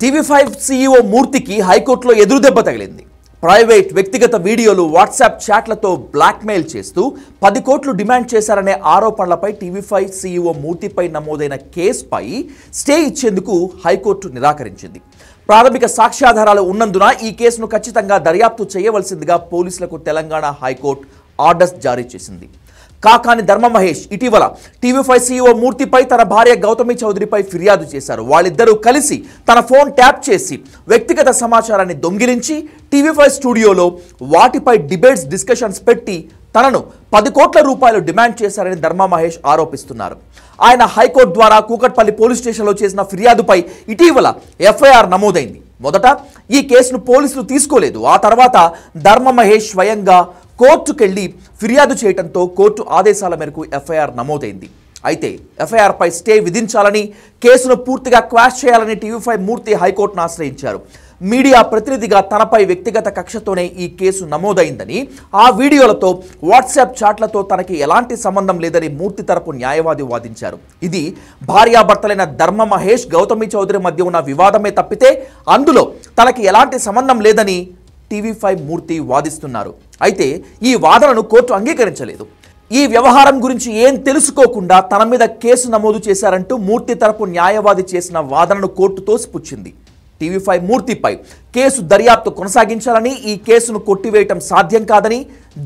TV5 CEO మూర్తికి హైకోర్టులో ఎదురుదెబ్బ తగిలింది. ప్రైవేట్ వ్యక్తిగత వీడియోలు వాట్సాప్ చాట్లతో బ్లాక్మెయిల్ చేస్తూ 10 కోట్లు డిమాండ్ చేశారనే ఆరోపణలపై టీవీ5 సీఈఓ మూర్తిపై నమోదైన కేసుపై స్టే ఇచ్చేందుకు హైకోర్టు నిరాకరించింది. ప్రాథమిక సాక్ష్యాధారాలు ఉన్నందున ఈ కేసును ఖచ్చితంగా దర్యాప్తు చేయవలసిందిగా పోలీసులకు తెలంగాణ హైకోర్టు ఆర్డర్స్ జారీ చేసింది. కాకాని ధర్మ మహేష్ ఇటీవల టీవీ5 సీఈఓ మూర్తిపై తన భార్య గౌతమి చౌదరిపై ఫిర్యాదు చేశారు. వాళ్ళిద్దరూ కలిసి తన ఫోన్ ట్యాప్ చేసి వ్యక్తిగత సమాచారాన్ని దొంగిలించి టీవీ5 స్టూడియోలో వాటిపై డిస్కషన్స్ పెట్టి తనను 10 కోట్ల రూపాయలు డిమాండ్ చేశారని ధర్మ మహేష్ ఆరోపిస్తున్నారు. ఆయన హైకోర్టు ద్వారా కూకట్పల్లి పోలీస్ స్టేషన్లో చేసిన ఫిర్యాదుపై ఇటీవల ఎఫ్ఐఆర్ నమోదైంది. మొదట ఈ కేసును పోలీసులు తీసుకోలేదు. ఆ తర్వాత ధర్మ మహేష్ స్వయంగా కోర్టుకెళ్లి ఫిర్యాదు చేయడంతో కోర్టు ఆదేశాల మేరకు ఎఫ్ఐఆర్ నమోదైంది. అయితే ఎఫ్ఐఆర్పై స్టే విధించాలని, కేసును పూర్తిగా క్వాష్ చేయాలని టీవీ5 మూర్తి హైకోర్టును ఆశ్రయించారు. మీడియా ప్రతినిధిగా తనపై వ్యక్తిగత కక్షతోనే ఈ కేసు నమోదైందని, ఆ వీడియోలతో వాట్సాప్ చాట్లతో తనకి ఎలాంటి సంబంధం లేదని మూర్తి తరపు న్యాయవాది వాదించారు. ఇది భార్యాభర్తలైన ధర్మ మహేష్, గౌతమి చౌదరి మధ్య ఉన్న వివాదమే తప్పితే అందులో తనకి ఎలాంటి సంబంధం లేదని టీవీ5 మూర్తి వాదిస్తున్నారు. అయితే ఈ వాదనను కోర్టు అంగీకరించలేదు. ఈ వ్యవహారం గురించి ఏం తెలుసుకోకుండా తన మీద కేసు నమోదు చేశారంటూ మూర్తి తరపు న్యాయవాది చేసిన వాదనను కోర్టు తోసిపుచ్చింది. టీవీ5 మూర్తిపై కేసు దర్యాప్తు కొనసాగించాలని, ఈ కేసును కొట్టివేయటం సాధ్యం కాదని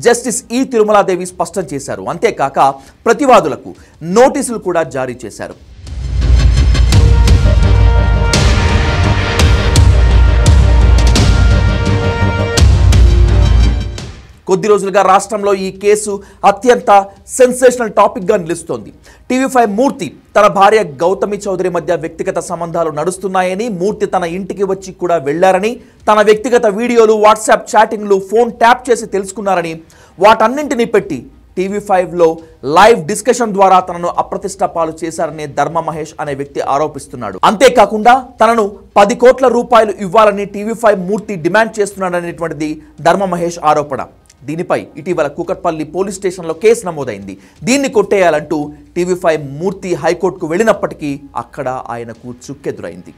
జస్టిస్ ఈ తిరుమలాదేవి స్పష్టం చేశారు. అంతేకాక ప్రతివాదులకు నోటీసులు కూడా జారీ చేశారు. కొద్ది రోజులుగా రాష్ట్రంలో ఈ కేసు అత్యంత సెన్సేషనల్ టాపిక్గా నిలుస్తోంది. టీవీ5 మూర్తి తన భార్య గౌతమి చౌదరి మధ్య వ్యక్తిగత సంబంధాలు నడుస్తున్నాయని, మూర్తి తన ఇంటికి వచ్చి కూడా వెళ్లారని, తన వ్యక్తిగత వీడియోలు, వాట్సాప్ చాటింగ్లు ఫోన్ ట్యాప్ చేసి తెలుసుకున్నారని, వాటన్నింటినీ పెట్టి టీవీ5లో లైవ్ డిస్కషన్ ద్వారా తనను అప్రతిష్ట పాలు చేశారని ధర్మ మహేష్ అనే వ్యక్తి ఆరోపిస్తున్నాడు. అంతేకాకుండా తనను 10 కోట్ల రూపాయలు ఇవ్వాలని టీవీ5 మూర్తి డిమాండ్ చేస్తున్నాడనేటువంటిది ధర్మ మహేష్ ఆరోపణ. దీనిపై ఇటీవల కూకట్పల్లి పోలీస్ స్టేషన్లో కేసు నమోదైంది. దీన్ని కొట్టేయాలంటూ టీవీ5 మూర్తి హైకోర్టుకు వెళ్ళినప్పటికీ అక్కడ ఆయనకు చుక్కెదురైంది.